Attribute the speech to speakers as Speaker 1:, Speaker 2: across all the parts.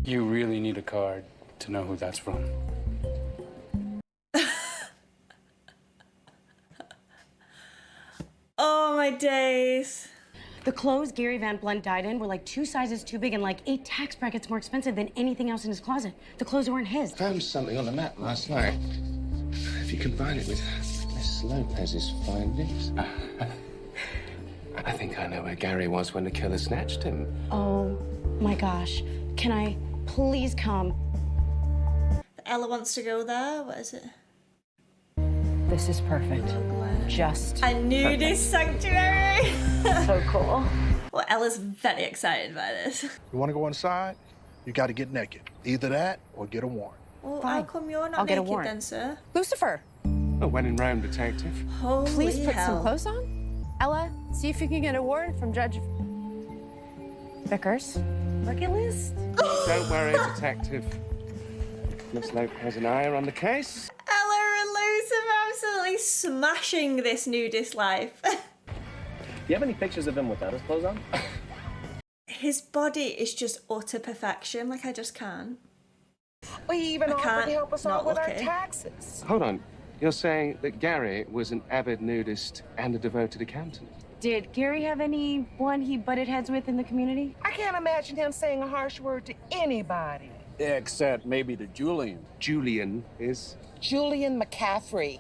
Speaker 1: You really need a card to know who that's from.
Speaker 2: Oh, my days.
Speaker 3: The clothes Gary Van Blunt died in were like 2 sizes too big and like 8 tax brackets more expensive than anything else in his closet. The clothes weren't his.
Speaker 4: Found something on the map last night. If you combine it with Miss Lopez's findings. I think I know where Gary was when the killer snatched him.
Speaker 3: Oh my gosh. Can I please come?
Speaker 2: Ella wants to go there. What is it?
Speaker 3: This is perfect. Just
Speaker 2: A nudist sanctuary.
Speaker 3: so cool.
Speaker 2: Well, Ella's very excited by this.
Speaker 5: You want to go inside? You got to get naked. Either that or get a warrant.
Speaker 2: Well,
Speaker 3: Fine.
Speaker 2: how come you're not
Speaker 3: I'll get a
Speaker 2: naked
Speaker 3: warrant.
Speaker 2: then, sir?
Speaker 6: Lucifer,
Speaker 4: Oh, when in Rome, detective.
Speaker 2: Holy
Speaker 6: please put
Speaker 2: hell.
Speaker 6: some clothes on. Ella, see if you can get a warrant from Judge Vickers.
Speaker 3: Bucket list?
Speaker 4: Don't worry, detective. Miss Lopez and I are on the case.
Speaker 2: Ella and Lucifer absolutely smashing this nudist life.
Speaker 7: Do you have any pictures of him without his clothes on?
Speaker 2: His body is just utter perfection. Like, I just can't.
Speaker 8: We even
Speaker 2: I
Speaker 8: offered
Speaker 2: can't
Speaker 8: to help us
Speaker 2: not
Speaker 8: out with
Speaker 2: look
Speaker 8: our
Speaker 2: at him.
Speaker 8: taxes.
Speaker 4: Hold on. You're saying that Gary was an avid nudist and a devoted accountant?
Speaker 3: Did Gary have anyone he butted heads with in the community?
Speaker 8: I can't imagine him saying a harsh word to anybody.
Speaker 9: Except maybe to Julian.
Speaker 4: Julian is...
Speaker 8: Julian McCaffrey,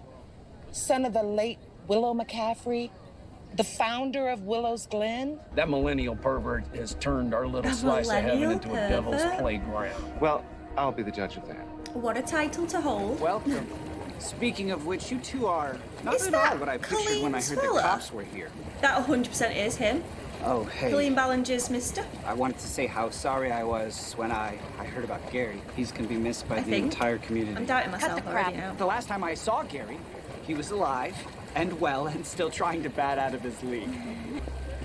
Speaker 8: son of the late Willow McCaffrey, the founder of Willow's Glen.
Speaker 9: That millennial pervert has turned our little
Speaker 2: A
Speaker 9: slice of heaven
Speaker 2: millennial
Speaker 9: into a devil's
Speaker 2: pervert?
Speaker 9: playground.
Speaker 4: Well, I'll be the judge of that.
Speaker 2: What a title to hold.
Speaker 10: Welcome. Speaking of which, you two are not
Speaker 2: Is
Speaker 10: at all
Speaker 2: that
Speaker 10: what I pictured
Speaker 2: Colleen
Speaker 10: when I heard the
Speaker 2: Sweller?
Speaker 10: cops were here.
Speaker 2: That 100% is him.
Speaker 10: Oh, hey.
Speaker 2: Colleen Ballinger's mister.
Speaker 10: I wanted to say how sorry I was when I heard about Gary. He's going to be missed by
Speaker 2: I
Speaker 10: the
Speaker 2: think.
Speaker 10: entire community.
Speaker 2: I'm doubting myself already now.
Speaker 10: The last time I saw Gary, he was alive and well and still trying to bat out of his league.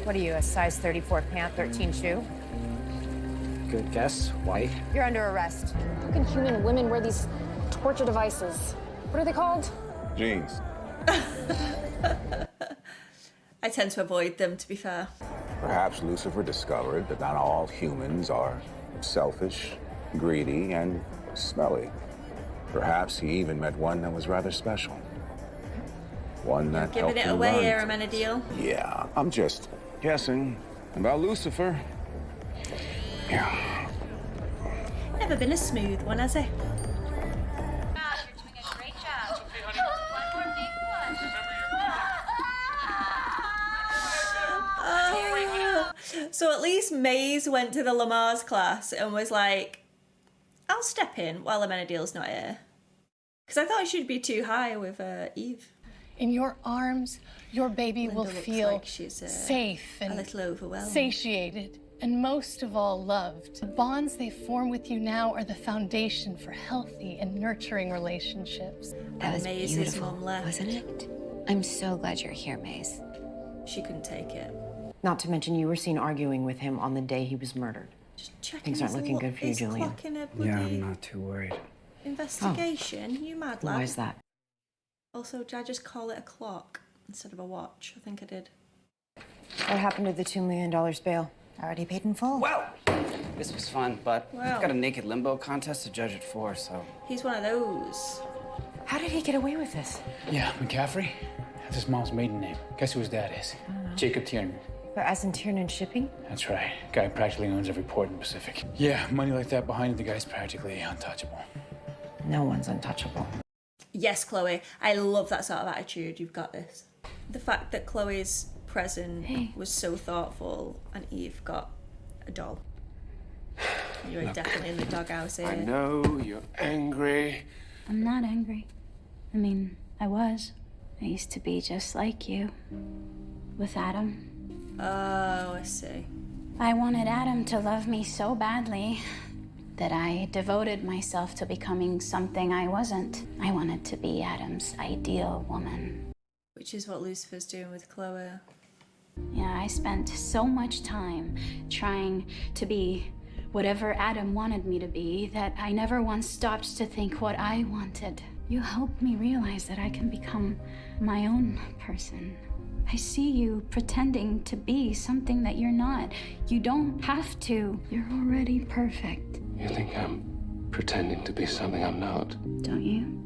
Speaker 6: What are you, a size 34 pant, 13 shoe?
Speaker 10: Good guess. White.
Speaker 6: You're under arrest.
Speaker 11: How can human women wear these torture devices? What are they called?
Speaker 4: Jeans.
Speaker 2: I tend to avoid them, to be fair.
Speaker 12: Perhaps Lucifer discovered that not all humans are selfish, greedy, and smelly. Perhaps he even met one that was rather special. One that
Speaker 2: Giving
Speaker 12: helped
Speaker 2: it
Speaker 12: him
Speaker 2: away,
Speaker 12: learn.
Speaker 2: Amenadiel.
Speaker 12: Yeah, I'm just guessing about Lucifer. Yeah.
Speaker 2: Never been a smooth one, has he? So at least Maze went to the Lamar's class and was like, I'll step in while Amenadiel's not here. Because I thought she'd be too high with Eve.
Speaker 13: In your arms, your baby
Speaker 2: Linda
Speaker 13: will
Speaker 2: looks
Speaker 13: feel
Speaker 2: like she's,
Speaker 13: safe and
Speaker 2: a little overwhelmed.
Speaker 13: satiated, and most of all, loved. The bonds they form with you now are the foundation for healthy and nurturing relationships.
Speaker 14: That was
Speaker 2: Maze's
Speaker 14: beautiful,
Speaker 2: mum left.
Speaker 14: wasn't it? I'm so glad you're here, Maze.
Speaker 2: She couldn't take it.
Speaker 3: Not to mention you were seen arguing with him on the day he was murdered.
Speaker 2: Just checking
Speaker 3: Things aren't
Speaker 2: his
Speaker 3: looking good for you,
Speaker 2: his
Speaker 3: Julian.
Speaker 2: clock in a
Speaker 1: Yeah,
Speaker 2: bloody
Speaker 1: I'm not too worried.
Speaker 2: investigation. You mad lad?
Speaker 3: Why is that?
Speaker 2: Also, did I just call it a clock instead of a watch? I think I did.
Speaker 3: What happened to the $2 million bail?
Speaker 14: Already paid in full.
Speaker 10: Well, this was fun, but
Speaker 2: Wow.
Speaker 10: I've got a naked limbo contest to judge it for, so...
Speaker 2: He's one of those.
Speaker 3: How did he get away with this?
Speaker 1: Yeah, McCaffrey. That's his mom's maiden name. Guess who his dad is? Jacob Tiernan.
Speaker 3: But as in Tiernan Shipping?
Speaker 1: That's right. Guy practically owns every port in the Pacific. Yeah, money like that behind the guy's practically untouchable.
Speaker 3: No one's untouchable.
Speaker 2: Yes, Chloe. I love that sort of attitude. You've got this. The fact that Chloe's present was so thoughtful and Eve got a doll. You were definitely in the doghouse here.
Speaker 4: I know you're angry.
Speaker 15: I'm not angry. I mean, I was. I used to be just like you. With Adam.
Speaker 2: Oh, I see.
Speaker 15: I wanted Adam to love me so badly that I devoted myself to becoming something I wasn't. I wanted to be Adam's ideal woman.
Speaker 2: Which is what Lucifer's doing with Chloe.
Speaker 15: Yeah, I spent so much time trying to be whatever Adam wanted me to be that I never once stopped to think what I wanted. You helped me realize that I can become my own person. I see you pretending to be something that you're not. You don't have to. You're already perfect.
Speaker 4: You think I'm pretending to be something I'm not?
Speaker 15: Don't you?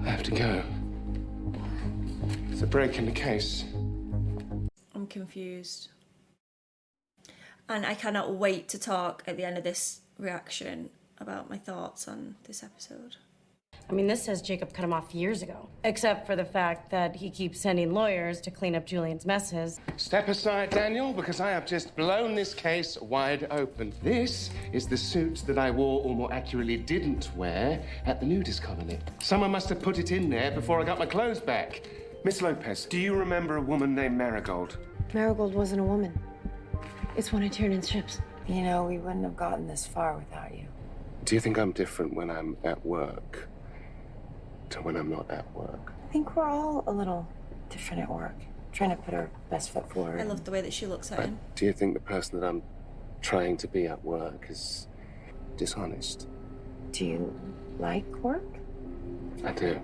Speaker 4: I have to go. It's a break in the case.
Speaker 2: I'm confused. And I cannot wait to talk at the end of this reaction about my thoughts on this episode.
Speaker 3: I mean, this says Jacob cut him off years ago, except for the fact that he keeps sending lawyers to clean up Julian's messes.
Speaker 4: Step aside, Daniel, because I have just blown this case wide open. This is the suit that I wore, or more accurately didn't wear, at the nudist colony. Someone must have put it in there before I got my clothes back. Miss Lopez, do you remember a woman named Marigold?
Speaker 11: Marigold wasn't a woman. It's one of Tiernan's ships.
Speaker 6: You know, we wouldn't have gotten this far without you.
Speaker 4: Do you think I'm different when I'm at work to when I'm not at work?
Speaker 6: I think we're all a little different at work, trying to put our best foot forward.
Speaker 2: I love the way that she looks at him.
Speaker 4: Do you think the person that I'm trying to be at work is dishonest?
Speaker 6: Do you like work?
Speaker 4: I do.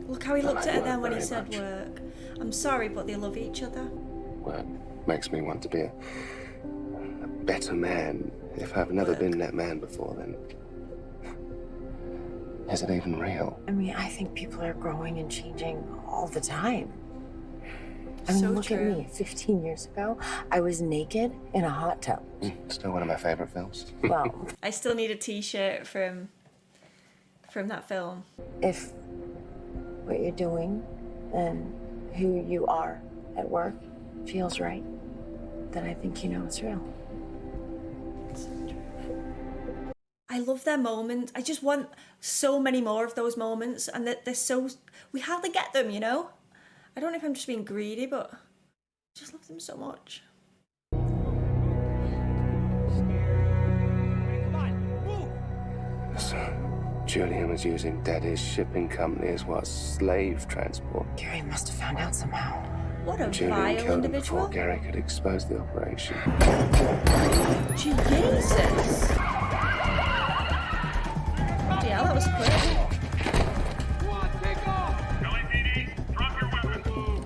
Speaker 2: Look how he looked
Speaker 4: I
Speaker 2: at her
Speaker 4: like
Speaker 2: then when
Speaker 4: work
Speaker 2: he
Speaker 4: very
Speaker 2: said
Speaker 4: much.
Speaker 2: work. I'm sorry, but they love each other.
Speaker 4: Work makes me want to be a better man. If I've never been that man before, then is it even real?
Speaker 6: I mean, I think people are growing and changing all the time. I mean,
Speaker 2: So
Speaker 6: look
Speaker 2: true.
Speaker 6: at me. 15 years ago, I was naked in a hot tub.
Speaker 4: Still one of my favorite films.
Speaker 6: Well,
Speaker 2: I still need a t-shirt from that film.
Speaker 6: if what you're doing and who you are at work feels right, then I think you know it's real.
Speaker 2: I love their moments. I just want so many more of those moments, and that they're so, we hardly get them, you know? I don't know if I'm just being greedy, but I just love them so much.
Speaker 4: So, Julian was using Daddy's shipping company as what, slave transport?
Speaker 6: Gary must have found out somehow.
Speaker 2: What a
Speaker 4: Julian
Speaker 2: vile
Speaker 4: killed him
Speaker 2: individual.
Speaker 4: before Gary could expose the operation.
Speaker 2: Jesus. Yeah, that was quick.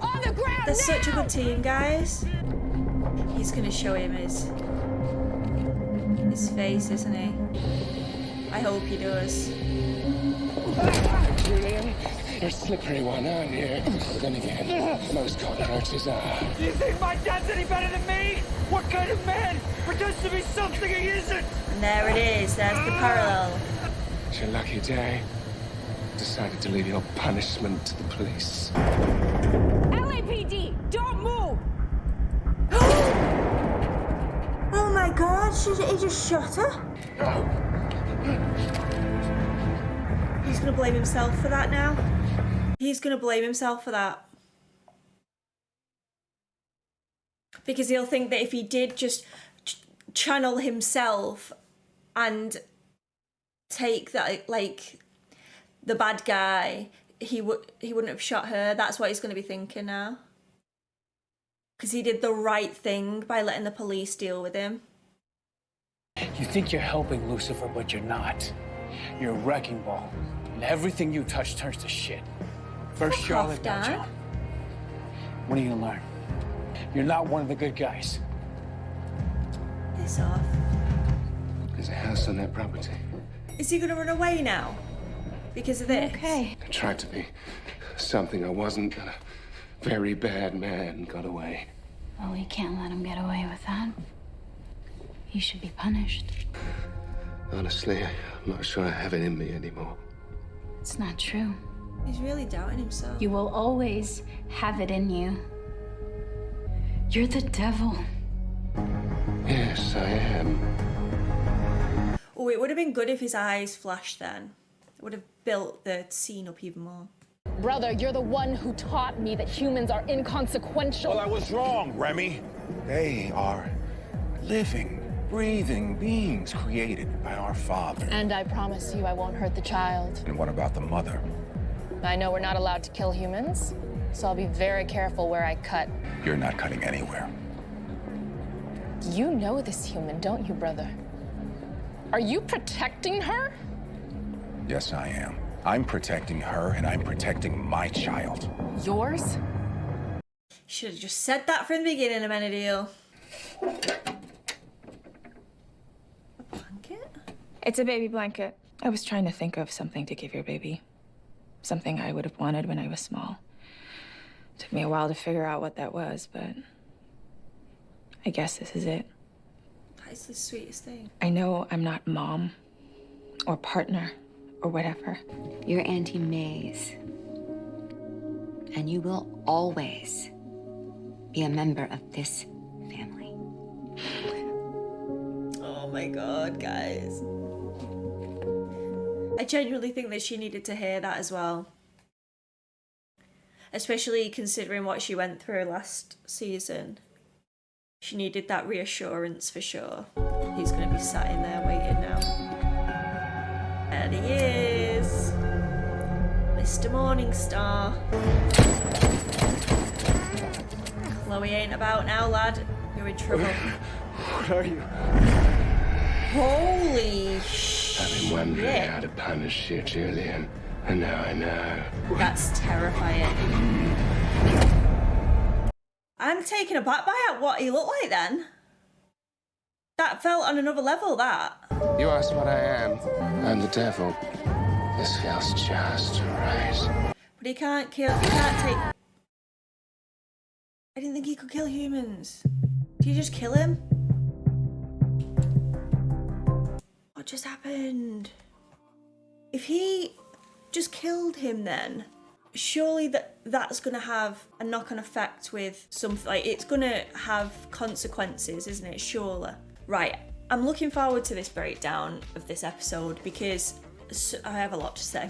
Speaker 11: On the ground
Speaker 2: They're
Speaker 11: now!
Speaker 2: such a good team, guys. He's gonna show him his face, isn't he? I hope he does.
Speaker 4: Julian, you're a slippery one, aren't you? But then again, most cockroaches are.
Speaker 16: Do you think my dad's any better than me? What kind of man pretends to be something he isn't?
Speaker 2: And there it is. There's the parallel.
Speaker 4: It's your lucky day. Decided to leave your punishment to the police.
Speaker 11: LAPD, don't move!
Speaker 2: Oh my God! He just shot her. He's gonna blame himself for that now. He's gonna blame himself for that. Because he'll think that if he did just channel himself and take that, like, the bad guy, he wouldn't have shot her. That's what he's gonna be thinking now. Because he did the right thing by letting the police deal with him.
Speaker 1: You think you're helping Lucifer, but you're not. You're a wrecking ball, and everything you touch turns to shit. First
Speaker 2: Fuck
Speaker 1: Charlotte,
Speaker 2: off,
Speaker 1: now
Speaker 2: Dad.
Speaker 1: John. When are you gonna learn? You're not one of the good guys.
Speaker 2: Piss off.
Speaker 4: There's a house on that property.
Speaker 2: Is he gonna run away now? Because of this?
Speaker 15: Okay.
Speaker 4: I tried to be something I wasn't. A very bad man got away.
Speaker 15: Well, we can't let him get away with that. He should be punished.
Speaker 4: Honestly, I'm not sure I have it in me anymore.
Speaker 15: It's not true.
Speaker 2: He's really doubting himself.
Speaker 15: You will always have it in you. You're the devil.
Speaker 4: Yes, I am.
Speaker 2: Oh, it would have been good if his eyes flashed then. It would have built the scene up even more.
Speaker 11: Brother, you're the one who taught me that humans are inconsequential.
Speaker 12: Well, I was wrong, Remy. They are living, breathing beings created by our Father.
Speaker 11: And I promise you I won't hurt the child.
Speaker 12: And what about the mother?
Speaker 11: I know we're not allowed to kill humans, so I'll be very careful where I cut.
Speaker 12: You're not cutting anywhere.
Speaker 11: You know this human, don't you, brother? Are you protecting her?
Speaker 12: Yes, I am. I'm protecting her, and I'm protecting my child.
Speaker 11: Yours?
Speaker 2: Should have just said that from the beginning, Amenadiel. A blanket?
Speaker 17: It's a baby blanket. I was trying to think of something to give your baby. Something I would have wanted when I was small. Took me a while to figure out what that was, but I guess this is it.
Speaker 2: That is the sweetest thing.
Speaker 17: I know I'm not mom or partner or whatever.
Speaker 14: You're Auntie May's. And you will always be a member of this family.
Speaker 2: Oh my god, guys. I genuinely think that she needed to hear that as well. Especially considering what she went through last season. She needed that reassurance for sure. He's going to be sat in there waiting now. There he is. Mr. Morningstar. Chloe ain't about now, lad. You're in trouble.
Speaker 4: What are you?
Speaker 2: Holy shit.
Speaker 4: I've been wondering how to punish you, Julian. And now I know.
Speaker 2: That's terrifying. I'm taken aback by what he looked like then. That felt on another level, that.
Speaker 4: You asked what I am. I'm the devil. This feels just right.
Speaker 2: But he can't kill, he can't take... I didn't think he could kill humans. Did you just kill him? What just happened? If he just killed him then, surely that's gonna have a knock-on effect with something, like it's gonna have consequences, isn't it? Surely. Right, I'm looking forward to this breakdown of this episode because I have a lot to say.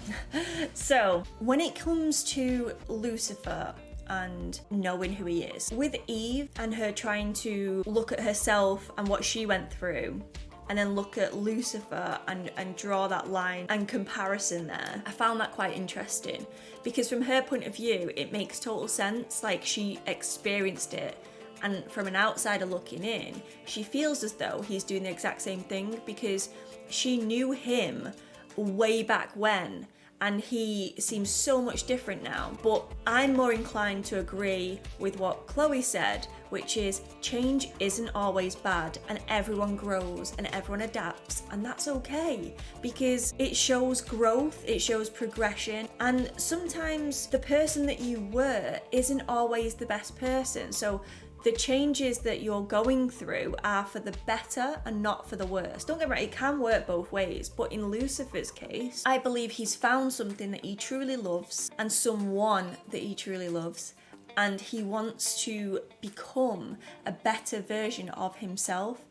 Speaker 2: So, when it comes to Lucifer and knowing who he is, with Eve and her trying to look at herself and what she went through, and then look at Lucifer and draw that line and comparison there, I found that quite interesting because from her point of view, it makes total sense. Like, she experienced it, and from an outsider looking in, she feels as though he's doing the exact same thing because she knew him way back when, and he seems so much different now. But I'm more inclined to agree with what Chloe said, which is change isn't always bad, and everyone grows and everyone adapts, and that's okay because it shows growth, it shows progression, and sometimes the person that you were isn't always the best person. So the changes that you're going through are for the better and not for the worse. Don't get me wrong, it can work both ways, but in Lucifer's case, I believe he's found something that he truly loves and someone that he truly loves, and he wants to become a better version of himself,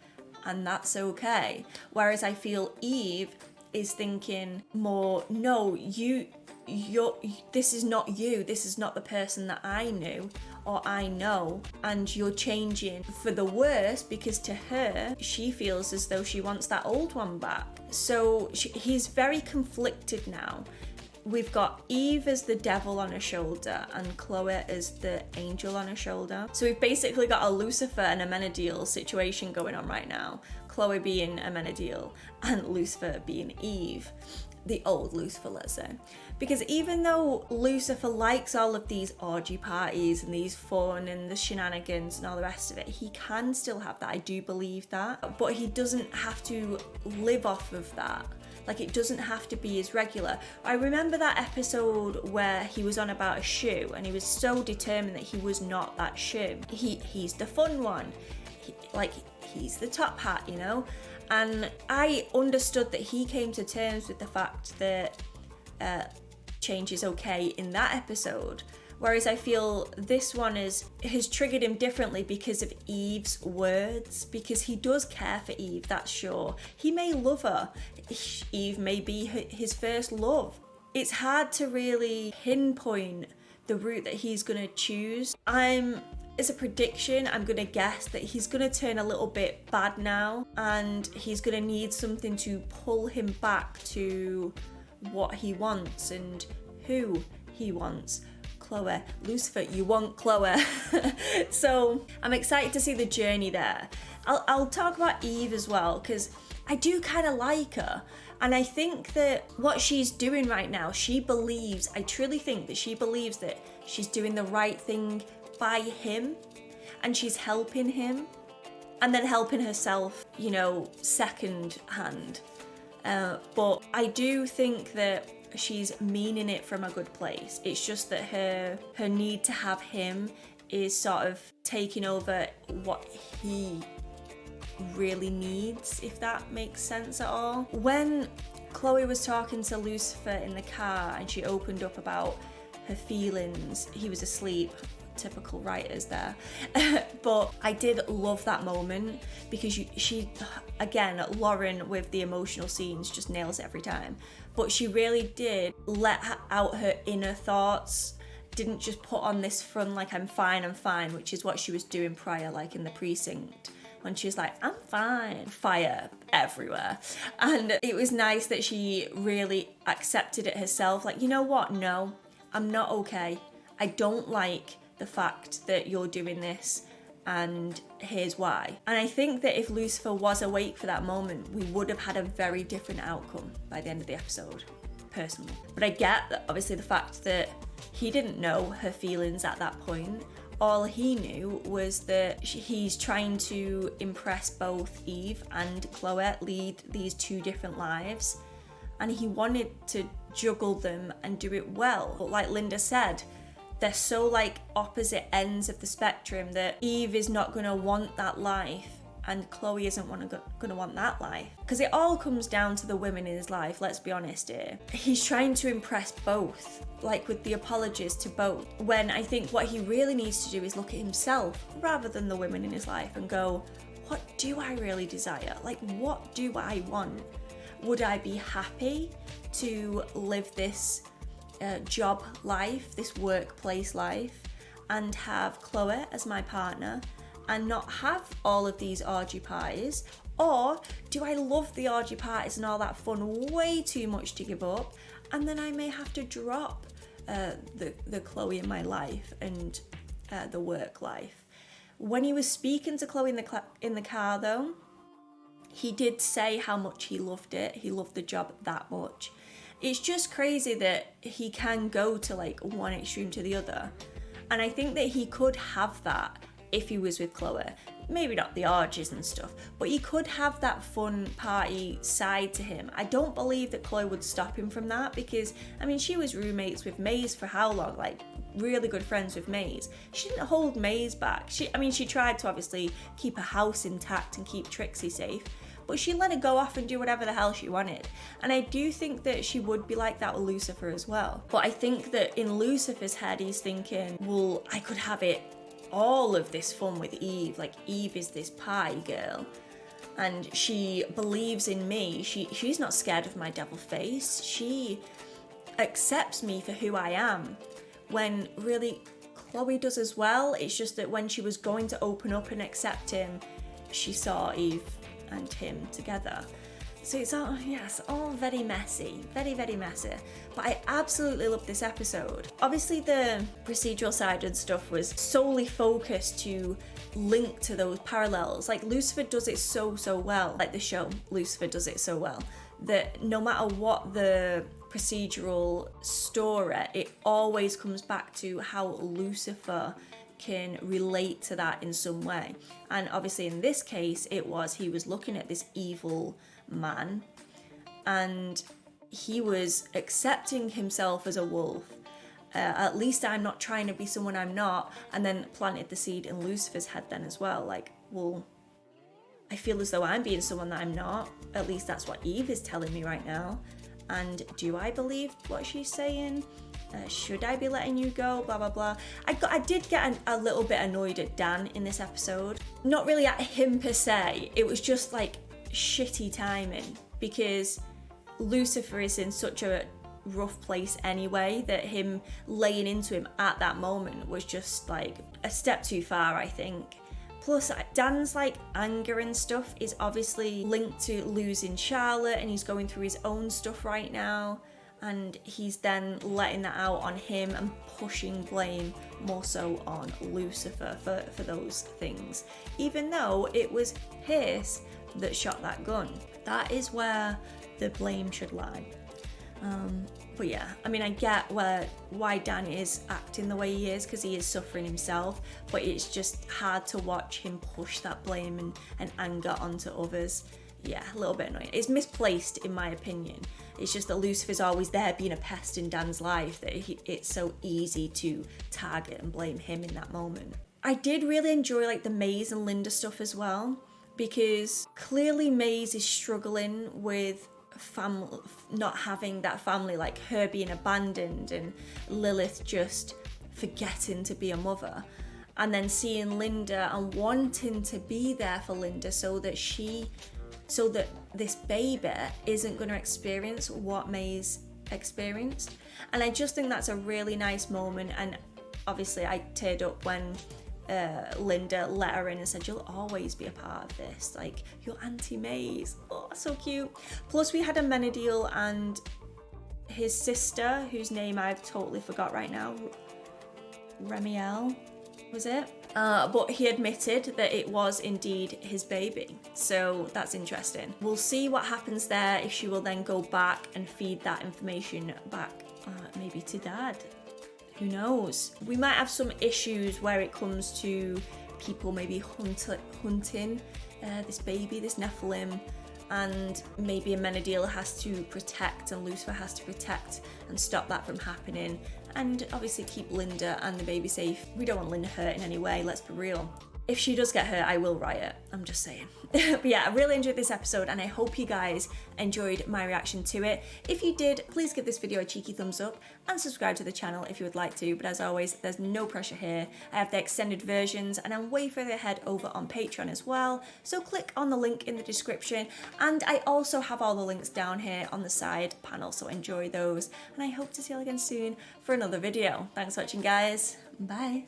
Speaker 2: and that's okay. Whereas I feel Eve is thinking more, no, this is not you, this is not the person that I knew or I know, and you're changing for the worse because to her, she feels as though she wants that old one back. So he's very conflicted now. We've got Eve as the devil on her shoulder and Chloe as the angel on her shoulder. So we've basically got a Lucifer and Amenadiel situation going on right now. Chloe being Amenadiel and Lucifer being Eve. The old Lucifer, let's say. Because even though Lucifer likes all of these orgy parties and these fun and the shenanigans and all the rest of it, he can still have that, I do believe that. But he doesn't have to live off of that. Like, it doesn't have to be as regular. I remember that episode where he was on about a shoe and he was so determined that he was not that shoe. He's the fun one. He's the top hat, you know? And I understood that he came to terms with the fact that change is okay in that episode. Whereas I feel this one has triggered him differently because of Eve's words, because he does care for Eve, that's sure. He may love her. Eve may be his first love. It's hard to really pinpoint the route that he's going to choose. As a prediction, I'm going to guess that he's going to turn a little bit bad now, and he's going to need something to pull him back to what he wants and who he wants. Chloe, Lucifer, you want Chloe. So I'm excited to see the journey there. I'll talk about Eve as well, because I do kind of like her. And I think that what she's doing right now, I truly think that she believes that she's doing the right thing by him and she's helping him and then helping herself, you know, second hand. But I do think that she's meaning it from a good place. It's just that her need to have him is sort of taking over what he really needs, if that makes sense at all. When Chloe was talking to Lucifer in the car and she opened up about her feelings, he was asleep. Typical writers there. But I did love that moment because she again, Lauren with the emotional scenes just nails it every time, but she really did let out her inner thoughts, didn't just put on this front like I'm fine, which is what she was doing prior, like in the precinct when she was like, I'm fine, fire everywhere. And it was nice that she really accepted it herself, like, you know what, no, I'm not okay, I don't like the fact that you're doing this and here's why. And I think that if Lucifer was awake for that moment, we would have had a very different outcome by the end of the episode, personally. But I get that obviously the fact that he didn't know her feelings at that point. All he knew was that he's trying to impress both Eve and Chloe, lead these two different lives, and he wanted to juggle them and do it well. But like Linda said, they're so like opposite ends of the spectrum that Eve is not gonna want that life and Chloe isn't gonna want that life. Because it all comes down to the women in his life, let's be honest here. He's trying to impress both, like with the apologies to both, when I think what he really needs to do is look at himself rather than the women in his life and go, what do I really desire? Like, what do I want? Would I be happy to live this job life, this workplace life, and have Chloe as my partner and not have all of these orgy parties? Or do I love the orgy parties and all that fun way too much to give up, and then I may have to drop the Chloe in my life and the work life? When he was speaking to Chloe in the car though, he did say how much he loved it. He loved the job that much. It's just crazy that he can go to like one extreme to the other. And I think that he could have that if he was with Chloe. Maybe not the orgies and stuff, but he could have that fun party side to him. I don't believe that Chloe would stop him from that because, I mean, she was roommates with Maze for how long? Like, really good friends with Maze. She didn't hold Maze back. She tried to obviously keep her house intact and keep Trixie safe, but she let her go off and do whatever the hell she wanted. And I do think that she would be like that with Lucifer as well. But I think that in Lucifer's head, he's thinking, well, I could have it all of this fun with Eve. Like, Eve is this pie girl and she believes in me. She's not scared of my devil face. She accepts me for who I am, when really Chloe does as well. It's just that when she was going to open up and accept him, she saw Eve and him together. So it's all very messy, very, very messy. But I absolutely love this episode. Obviously the procedural side and stuff was solely focused to link to those parallels. Like Lucifer does it so well, like the show Lucifer does it so well, that no matter what the procedural story, it always comes back to how Lucifer can relate to that in some way. And obviously in this case he was looking at this evil man and he was accepting himself as a wolf. At least I'm not trying to be someone I'm not, and then planted the seed in Lucifer's head then as well, like, well, I feel as though I'm being someone that I'm not. At least that's what Eve is telling me right now. And do I believe what she's saying? Should I be letting you go? Blah, blah, blah. I did get a little bit annoyed at Dan in this episode. Not really at him per se. It was just like shitty timing because Lucifer is in such a rough place anyway that him laying into him at that moment was just like a step too far, I think. Plus, Dan's like anger and stuff is obviously linked to losing Charlotte, and he's going through his own stuff right now. And he's then letting that out on him and pushing blame more so on Lucifer for those things. Even though it was Pierce that shot that gun. That is where the blame should lie. But yeah, I mean, I get why Dan is acting the way he is, because he is suffering himself, but it's just hard to watch him push that blame and anger onto others. Yeah, a little bit annoying. It's misplaced in my opinion. It's just that Lucifer's always there being a pest in Dan's life that it's so easy to target and blame him in that moment. I did really enjoy like the Maze and Linda stuff as well, because clearly Maze is struggling with not having that family, like her being abandoned and Lilith just forgetting to be a mother, and then seeing Linda and wanting to be there for Linda so that this baby isn't going to experience what Maze experienced. And I just think that's a really nice moment. And obviously I teared up when Linda let her in and said, "You'll always be a part of this, like you're Auntie Maze." Oh, so cute. Plus we had a Menadil and his sister, whose name I've totally forgot right now. Remiel, was it? But he admitted that it was indeed his baby, so that's interesting. We'll see what happens there, if she will then go back and feed that information back maybe to Dad. Who knows? We might have some issues where it comes to people maybe hunting this baby, this Nephilim, and maybe a Menadil has to protect and Lucifer has to protect and stop that from happening, and obviously keep Linda and the baby safe. We don't want Linda hurt in any way, let's be real. If she does get hurt, I will riot, I'm just saying. But yeah, I really enjoyed this episode and I hope you guys enjoyed my reaction to it. If you did, please give this video a cheeky thumbs up and subscribe to the channel if you would like to. But as always, there's no pressure here. I have the extended versions and I'm way further ahead over on Patreon as well. So click on the link in the description. And I also have all the links down here on the side panel, so enjoy those. And I hope to see you all again soon for another video. Thanks for watching, guys. Bye.